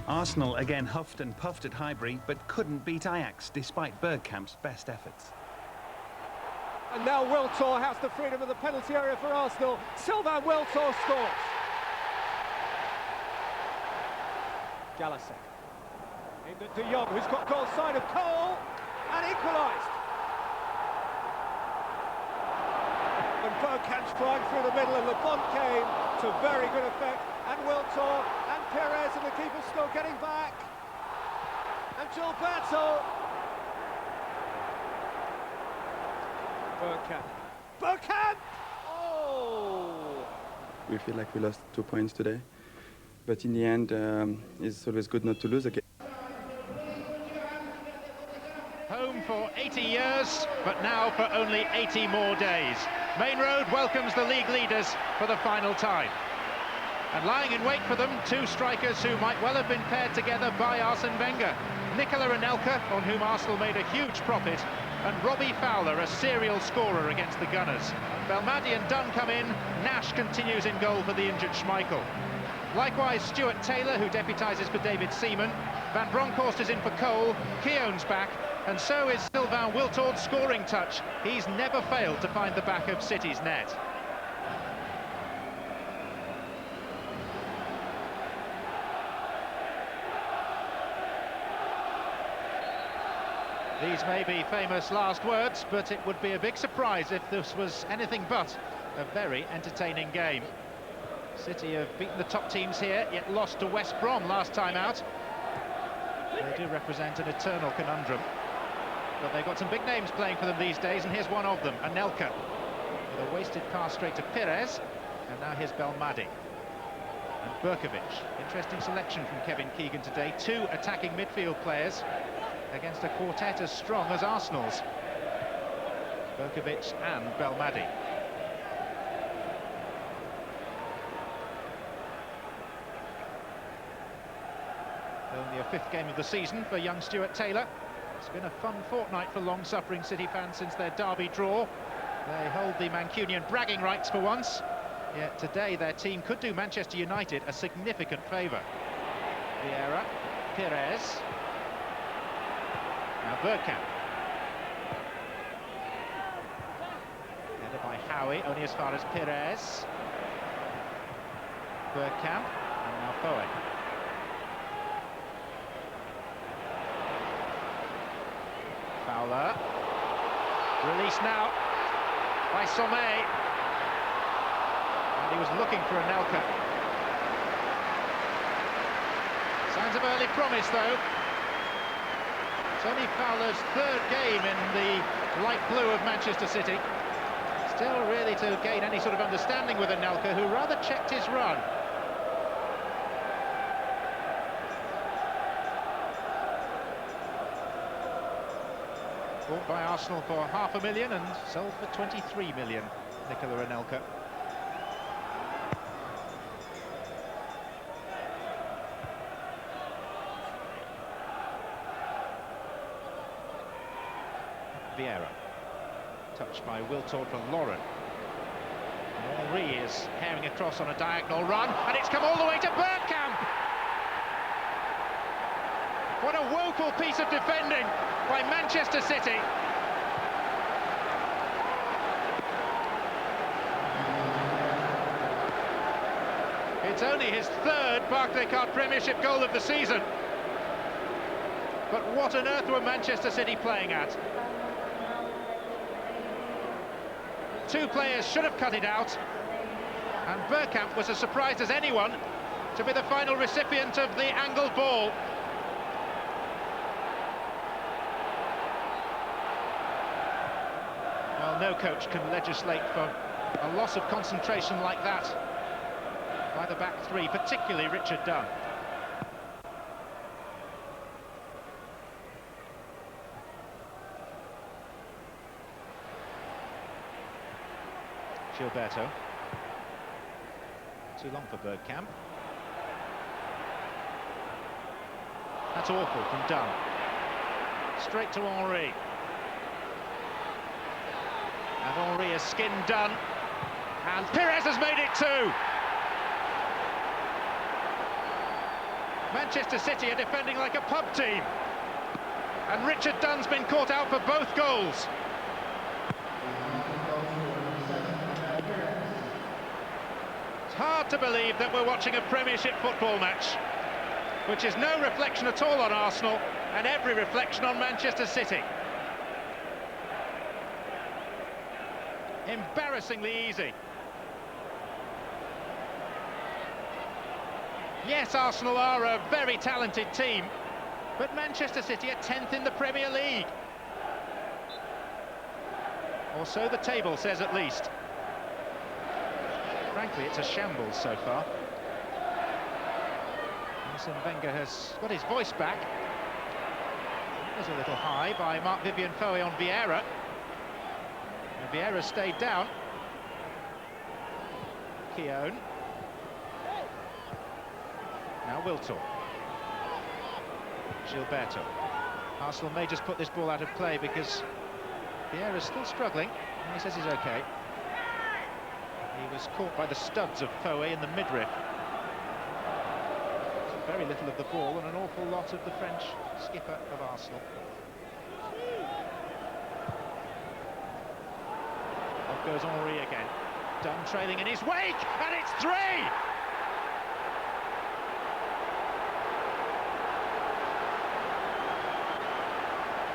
Arsenal again huffed and puffed at Highbury, but couldn't beat Ajax despite Bergkamp's best efforts. And now Wiltord has the freedom of the penalty area for Arsenal. Sylvain Wiltord scores. Galasek. Aimed at De Jong, who's got goal side of Cole, and equalised. And Bergkamp's flying through the middle, and Lepont came to very good effect. And Wiltord and Perez, and the keeper's still getting back. And Gilberto. Bergkamp! Oh! We feel like we lost 2 points today, but in the end, it's always good not to lose again. Home for 80 years, but now for only 80 more days. Main Road welcomes the league leaders for the final time. And lying in wait for them, two strikers who might well have been paired together by Arsene Wenger. Nicola Anelka, on whom Arsenal made a huge profit, and Robbie Fowler, a serial scorer against the Gunners. Belmadi and Dunn come in, Nash continues in goal for the injured Schmeichel. Likewise, Stuart Taylor, who deputises for David Seaman. Van Bronckhorst is in for Cole, Keown's back, and so is Sylvain Wiltord's scoring touch. He's never failed to find the back of City's net. These may be famous last words, but it would be a big surprise if this was anything but a very entertaining game. City have beaten the top teams here, yet lost to West Brom last time out. They do represent an eternal conundrum. But they've got some big names playing for them these days, and here's one of them, Anelka. With a wasted pass straight to Perez, and now here's Belmadi. And Berkovic. Interesting selection from Kevin Keegan today. Two attacking midfield players against a quartet as strong as Arsenal's. Berkovic and Belmadi. Only a fifth game of the season for young Stuart Taylor. It's been a fun fortnight for long-suffering City fans since their derby draw. They hold the Mancunian bragging rights for once, yet today their team could do Manchester United a significant favour. Vieira, Perez. Now Bergkamp. Headed by Howie, only as far as Perez. Bergkamp, and now Foe. Fowler. Released now by Sommet. And he was looking for Anelka. Signs of early promise, though. It's only Fowler's third game in the light blue of Manchester City. Still really to gain any sort of understanding with Anelka, who rather checked his run. Bought by Arsenal for $500,000 and sold for 23 million, Nicola Anelka. Vieira. Touched by Wiltord for Lauren. Henry is herring across on a diagonal run, and it's come all the way to Bergkamp! What a woeful piece of defending by Manchester City. It's only his third Barclaycard Premiership goal of the season. But what on earth were Manchester City playing at? Two players should have cut it out, and Bergkamp was as surprised as anyone to be the final recipient of the angled ball. Well, no coach can legislate for a loss of concentration like that by the back three, particularly Richard Dunn. Gilberto. Too long for Bergkamp. That's awful from Dunn. Straight to Henry. And Henry has skinned Dunn. And Perez has made it too. Manchester City are defending like a pub team. And Richard Dunn's been caught out for both goals. It's hard to believe that we're watching a Premiership football match, which is no reflection at all on Arsenal and every reflection on Manchester City. Embarrassingly easy. Yes, Arsenal are a very talented team, but Manchester City are 10th in the Premier League. Or so the table says at least. Frankly, it's a shambles so far. Arsene Wenger has got his voice back. That was a little high by Marc-Vivien Foé on Vieira. And Vieira stayed down. Keown. Now Wiltor. Gilberto. Arsenal may just put this ball out of play because Vieira's still struggling. And he says he's okay. He was caught by the studs of Foé in the midriff. Very little of the ball and an awful lot of the French skipper of Arsenal. Off goes Henry again. Dunn trailing in his wake, and it's 3!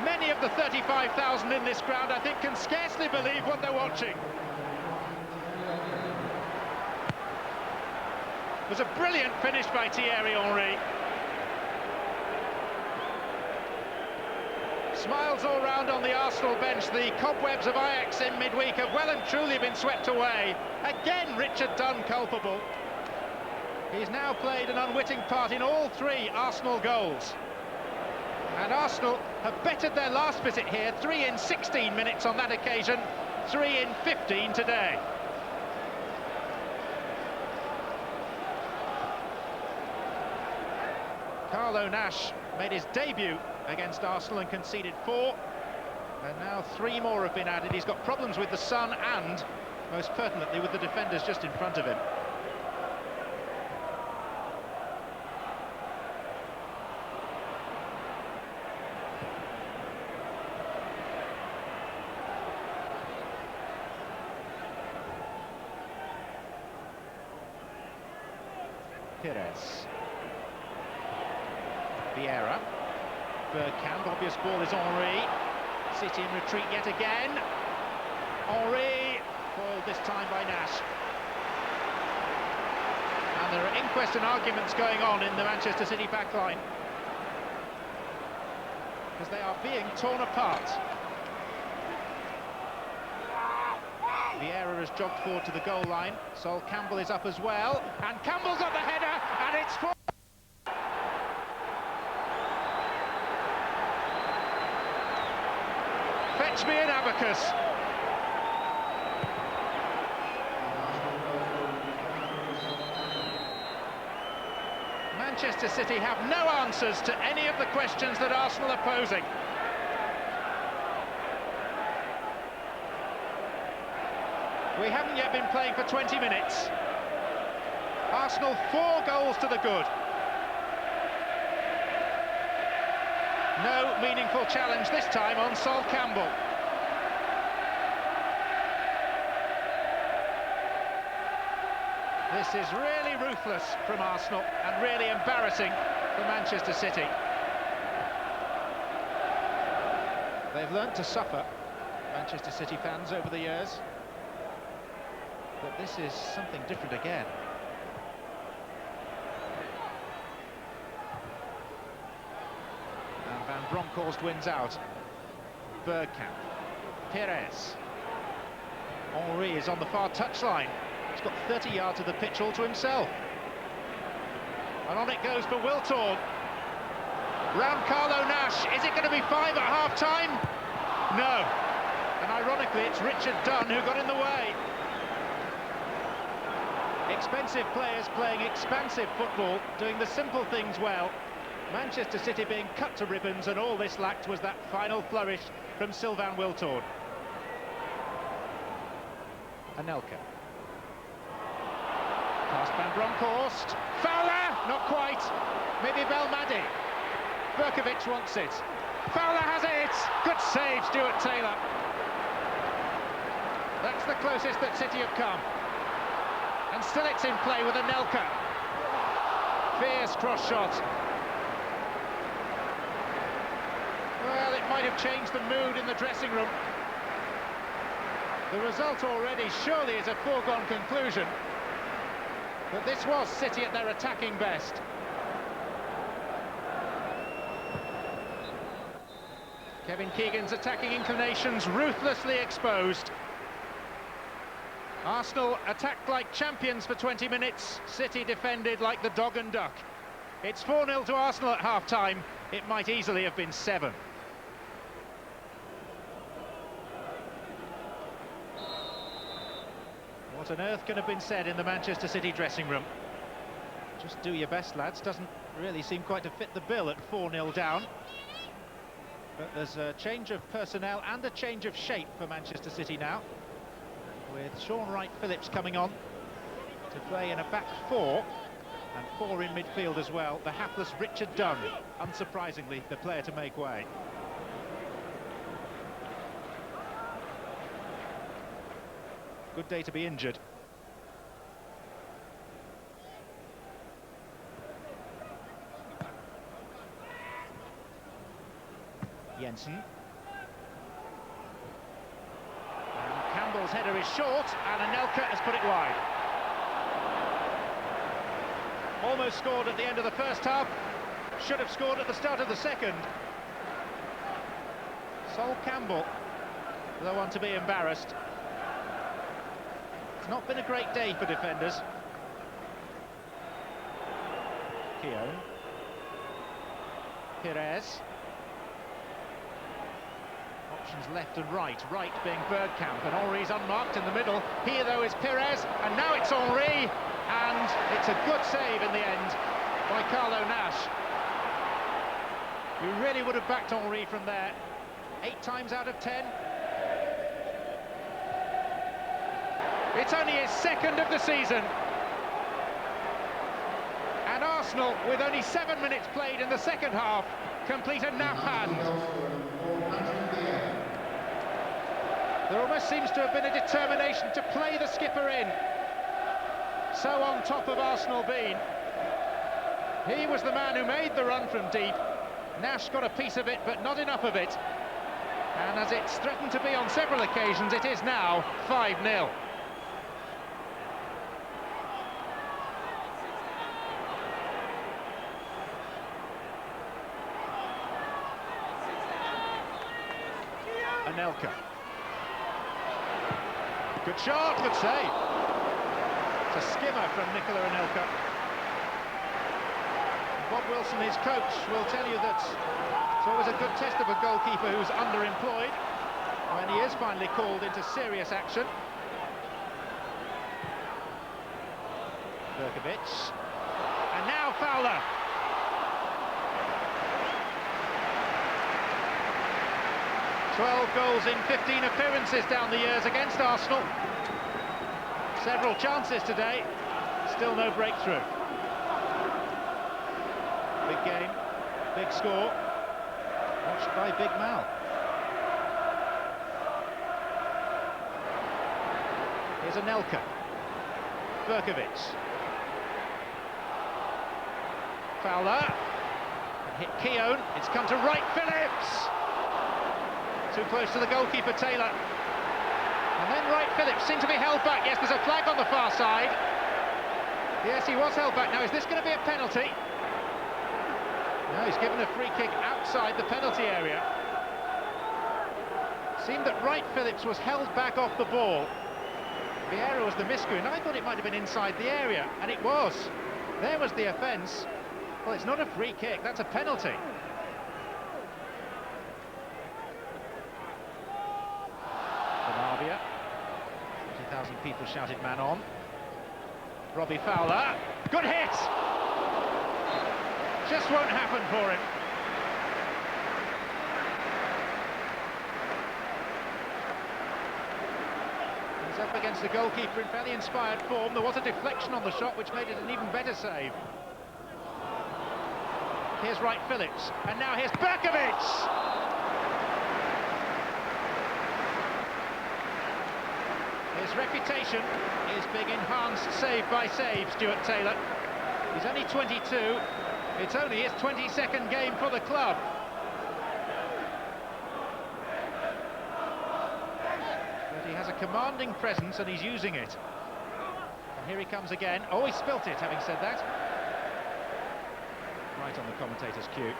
Many of the 35,000 in this ground, I think, can scarcely believe what they're watching. It was a brilliant finish by Thierry Henry. Smiles all round on the Arsenal bench. The cobwebs of Ajax in midweek have well and truly been swept away. Again, Richard Dunn culpable. He's now played an unwitting part in all 3 Arsenal goals. And Arsenal have bettered their last visit here, 3 in 16 minutes on that occasion, 3 in 15 today. Carlo Nash made his debut against Arsenal and conceded 4. And now 3 more have been added. He's got problems with the sun and, most pertinently, with the defenders just in front of him. Pires. Vieira. Bergkamp, obvious ball is Henry. City in retreat yet again. Henry, foiled this time by Nash. And there are inquest and arguments going on in the Manchester City backline, because they are being torn apart. Vieira has jogged forward to the goal line. Sol Campbell is up as well, and Campbell's got the header, and it's 4. Fetch me an abacus. Manchester City have no answers to any of the questions that Arsenal are posing. We haven't yet been playing for 20 minutes. Arsenal 4 goals to the good. No meaningful challenge this time on Sol Campbell. This is really ruthless from Arsenal and really embarrassing for Manchester City. They've learnt to suffer, Manchester City fans, over the years. But this is something different again. And Van Bronckhorst wins out. Bergkamp. Pires. Henry is on the far touchline. He's got 30 yards of the pitch all to himself. And on it goes for Wiltor. Round Carlo Nash. Is it going to be 5 at half-time? No. And ironically, it's Richard Dunn who got in the way. Expensive players playing expansive football, doing the simple things well. Manchester City being cut to ribbons, and all this lacked was that final flourish from Sylvain Wiltord. Anelka. Past Van Bronckhorst. Fowler! Not quite. Maybe Belmadi. Berkovic wants it. Fowler has it! Good save, Stuart Taylor. That's the closest that City have come. And still it's in play with Anelka. Fierce cross shot. Well, it might have changed the mood in the dressing room. The result already surely is a foregone conclusion. But this was City at their attacking best. Kevin Keegan's attacking inclinations ruthlessly exposed. Arsenal attacked like champions for 20 minutes. City defended like the dog and duck. It's 4-0 to Arsenal at half-time. It might easily have been 7. What on earth can have been said in the Manchester City dressing room? Just do your best, lads. Doesn't really seem quite to fit the bill at 4-0 down. But there's a change of personnel and a change of shape for Manchester City now, with Sean Wright-Phillips coming on to play in a back 4 and 4 in midfield as well. The hapless Richard Dunn, unsurprisingly, the player to make way. Good day to be injured. Jensen. And Campbell's header is short, and Anelka has put it wide. Almost scored at the end of the first half. Should have scored at the start of the second. Sol Campbell, the one to be embarrassed. It's not been a great day for defenders. Keown. Pires. Options left and right, right being Bergkamp, and Henry's unmarked in the middle. Here, though, is Pires, and now it's Henry, and it's a good save in the end by Carlo Nash. You really would have backed Henry from there. 8 times out of 10. It's only his second of the season. And Arsenal, with only 7 minutes played in the second half, complete a nap hand. There almost seems to have been a determination to play the skipper in. So on top of Arsenal been. He was the man who made the run from deep. Nash got a piece of it, but not enough of it. And as it's threatened to be on several occasions, it is now 5-0. Anelka. Good shot, good save. It's a skimmer from Nicola Anelka. Bob Wilson, his coach, will tell you that it's always a good test of a goalkeeper who's underemployed when he is finally called into serious action. Berkovic. And now Fowler. "12 goals in 15 appearances down the years against Arsenal. Several chances today, still no breakthrough. Big game, big score, watched by Big Mal. Here's Anelka. Berkovic. Fowler. Hit Keown, it's come to Wright-Phillips. Too close to the goalkeeper, Taylor. And then Wright-Phillips seemed to be held back. Yes, there's a flag on the far side. Yes, he was held back. Now, is this going to be a penalty? No, he's given a free kick outside the penalty area. Seemed that Wright-Phillips was held back off the ball. Vieira was the miscue, and I thought it might have been inside the area, and it was. There was the offence. Well, it's not a free kick, that's a penalty. Benavia. 20,000 people shouted man on. Robbie Fowler. Good hit! Just won't happen for him. He's up against the goalkeeper in fairly inspired form. There was a deflection on the shot which made it an even better save. Here's Wright Phillips, and now here's Berkovic! His reputation is being enhanced save by save, Stuart Taylor. He's only 22, it's only his 22nd game for the club. But he has a commanding presence and he's using it. And here he comes again. Oh, he spilt it, having said that. Right on the commentator's cue.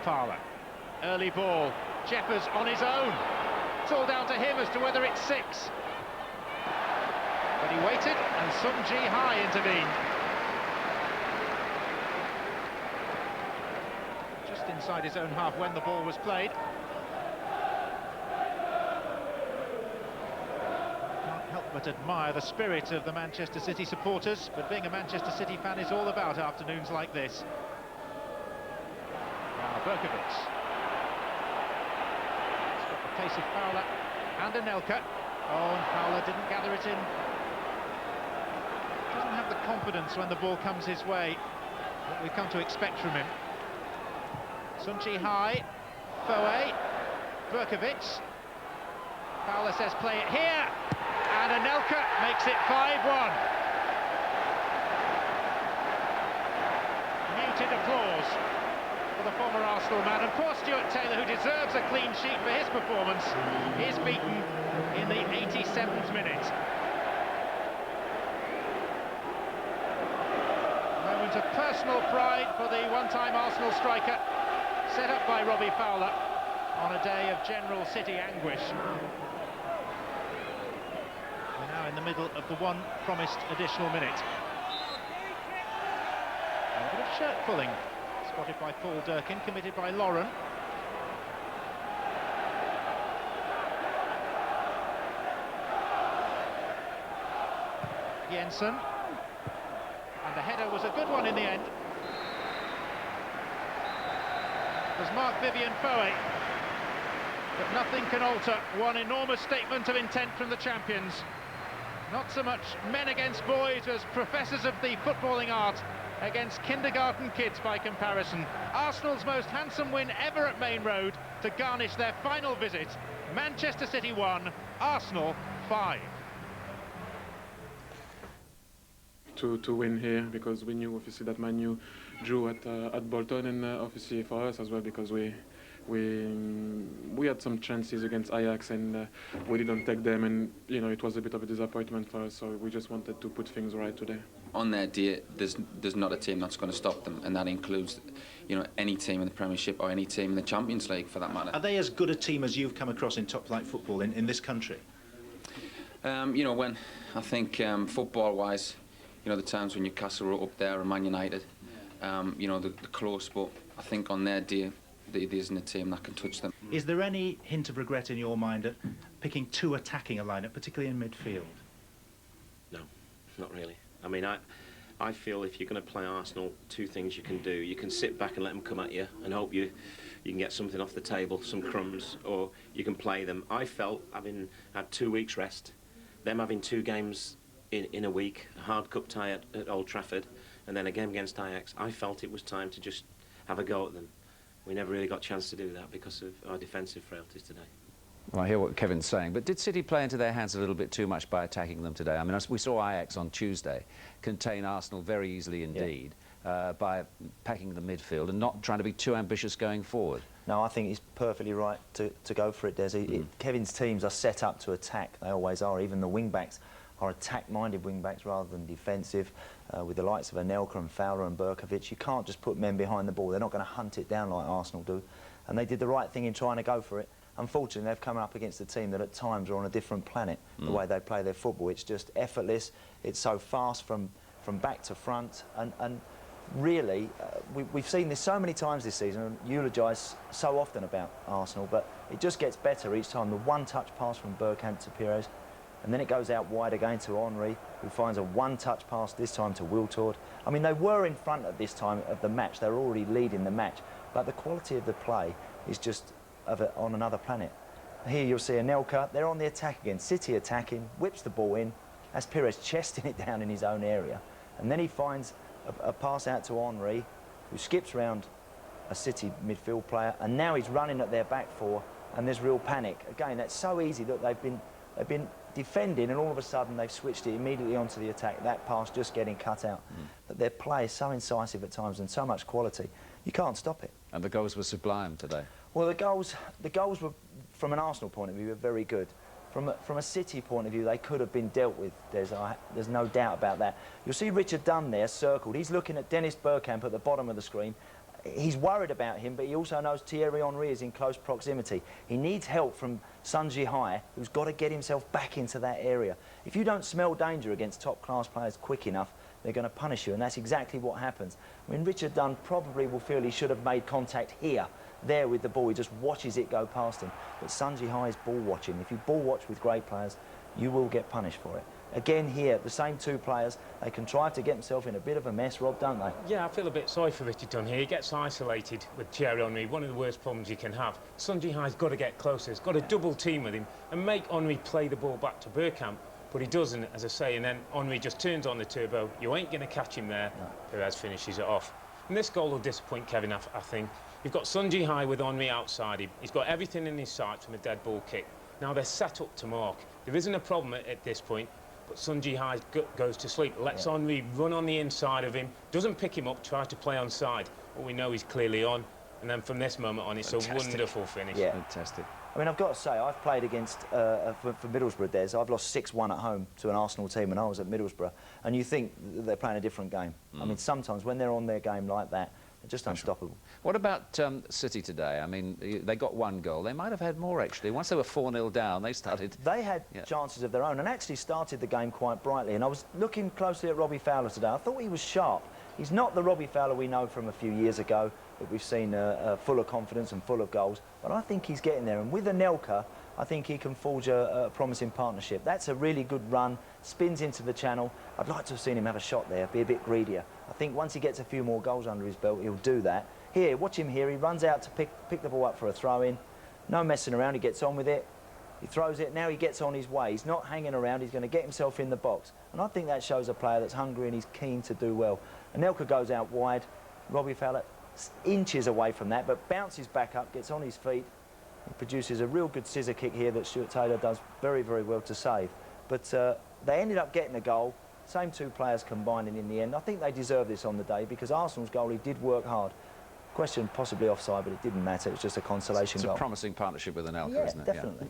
Fowler, early ball, Jeffers on his own. It's all down to him as to whether it's 6. But he waited and Sung Ji Hai intervened. Just inside his own half when the ball was played. Can't help but admire the spirit of the Manchester City supporters, but being a Manchester City fan is all about afternoons like this. Now Berkovic. Case of Fowler and Anelka. Oh, and Fowler didn't gather it in. Doesn't have the confidence when the ball comes his way that we've come to expect from him. Sung Ji Hai, Foe, Berkovic. Fowler says play it here, and Anelka makes it 5-1. Muted applause for the former Arsenal man, and poor Stuart Taylor, who deserves a clean sheet for his performance, is beaten in the 87th minute. Moment of personal pride for the one-time Arsenal striker, set up by Robbie Fowler on a day of general City anguish. We're now in the middle of the one promised additional minute. A bit of shirt pulling. Spotted by Paul Durkin, committed by Lauren. Jensen. And the header was a good one in the end. It was Marc-Vivien Foe. But nothing can alter one enormous statement of intent from the champions. Not so much men against boys as professors of the footballing art against kindergarten kids by comparison. Arsenal's most handsome win ever at Main Road to garnish their final visit. Manchester City 1, Arsenal 5. To win here, because we knew obviously that Man U drew at Bolton, and obviously for us as well, because we had some chances against Ajax and we didn't take them, and you know, it was a bit of a disappointment for us, so we just wanted to put things right today. On their day, there's not a team that's going to stop them, and that includes, you know, any team in the Premiership or any team in the Champions League for that matter. Are they as good a team as you've come across in top-flight football in this country? You know, when I think football-wise, you know, the times when Newcastle were up there and Man United, you know, they're close, but I think on their day, there isn't a team that can touch them. Is there any hint of regret in your mind at picking two attacking a lineup, particularly in midfield? No, not really. I mean, I feel if you're going to play Arsenal, two things you can do. You can sit back and let them come at you and hope you can get something off the table, some crumbs, or you can play them. I felt, having had 2 weeks rest, them having 2 games in a week, a hard cup tie at Old Trafford, and then a game against Ajax, I felt it was time to just have a go at them. We never really got a chance to do that because of our defensive frailties today. Well, I hear what Kevin's saying, but did City play into their hands a little bit too much by attacking them today? I mean, we saw Ajax on Tuesday contain Arsenal very easily indeed, by packing the midfield and not trying to be too ambitious going forward. No, I think he's perfectly right to go for it, Des. Kevin's teams are set up to attack. They always are. Even the wing-backs are attack-minded wing-backs rather than defensive. With the likes of Anelka and Fowler and Berkovic, you can't just put men behind the ball. They're not going to hunt it down like Arsenal do. And they did the right thing in trying to go for it. Unfortunately, they've come up against a team that at times are on a different planet, the way they play their football. It's just effortless. It's so fast from back to front. And really, we've seen this so many times this season and eulogised so often about Arsenal, but it just gets better each time. The one-touch pass from Bergkamp to Pires, and then it goes out wide again to Henry, who finds a one-touch pass this time to Wiltord. I mean, they were in front at this time of the match. They were already leading the match, but the quality of the play is just on another planet. Here you'll see Anelka. They're on the attack again. City attacking, whips the ball in. That's Pires chesting it down in his own area. And then he finds a pass out to Henry, who skips round a City midfield player, and now he's running at their back four, and there's real panic. Again, that's so easy. Look, they've been defending, and all of a sudden they've switched it immediately onto the attack. That pass just getting cut out. But their play is so incisive at times and so much quality, you can't stop it. And the goals were sublime today. Well, the goals were, from an Arsenal point of view, were very good. From a City point of view, they could have been dealt with. There's no doubt about that. You'll see Richard Dunn there, circled. He's looking at Dennis Bergkamp at the bottom of the screen. He's worried about him, but he also knows Thierry Henry is in close proximity. He needs help from Sun Jihai, who's got to get himself back into that area. If you don't smell danger against top-class players quick enough, they're going to punish you, and that's exactly what happens. I mean, Richard Dunn probably will feel he should have made contact here, there with the ball. He just watches it go past him. But Sun Jihai is ball watching. If you ball watch with great players, you will get punished for it. Again here, the same two players, they contrive to get themselves in a bit of a mess, Rob, don't they? Yeah, I feel a bit sorry for Richard Dunn here. He gets isolated with Thierry Henry, one of the worst problems you can have. Sun Jihai's got to get closer. He's got to double team with him and make Henry play the ball back to Bergkamp. But he doesn't, as I say, and then Henry just turns on the turbo. You ain't going to catch him there. No. Perez finishes it off. And this goal will disappoint Kevin, I think. You've got Sun Jihai with Henry outside him. He's got everything in his sights from a dead ball kick. Now they're set up to mark. There isn't a problem at this point, but Sun Jihai goes to sleep, lets Henry run on the inside of him, doesn't pick him up, tries to play onside. But we know he's clearly on. And then from this moment on, it's a wonderful finish. Yeah. Fantastic. I mean, I've got to say, I've played against, for Middlesbrough, Des. I've lost 6-1 at home to an Arsenal team when I was at Middlesbrough. And you think they're playing a different game. I mean, sometimes when they're on their game like that, they're just unstoppable. What about City today? I mean, they got one goal. They might have had more, actually. Once they were 4-0 down, they started... They had chances of their own and actually started the game quite brightly. And I was looking closely at Robbie Fowler today. I thought he was sharp. He's not the Robbie Fowler we know from a few years ago, that we've seen full of confidence and full of goals. But I think he's getting there. And with Anelka, I think he can forge a promising partnership. That's a really good run, spins into the channel. I'd like to have seen him have a shot there, be a bit greedier. I think once he gets a few more goals under his belt, he'll do that. Here, watch him here. He runs out to pick the ball up for a throw-in. No messing around. He gets on with it. He throws it. Now he gets on his way. He's not hanging around. He's going to get himself in the box. And I think that shows a player that's hungry and he's keen to do well. Anelka goes out wide. Robbie Fowler inches away from that, but bounces back up, gets on his feet. He produces a real good scissor kick here that Stuart Taylor does very, very well to save. But they ended up getting a goal. Same two players combining in the end. I think they deserve this on the day because Arsenal's goalie did work hard. Question possibly offside, but it didn't matter. It was just a consolation goal. It's a promising partnership with Anelka, isn't it? Definitely. Yeah.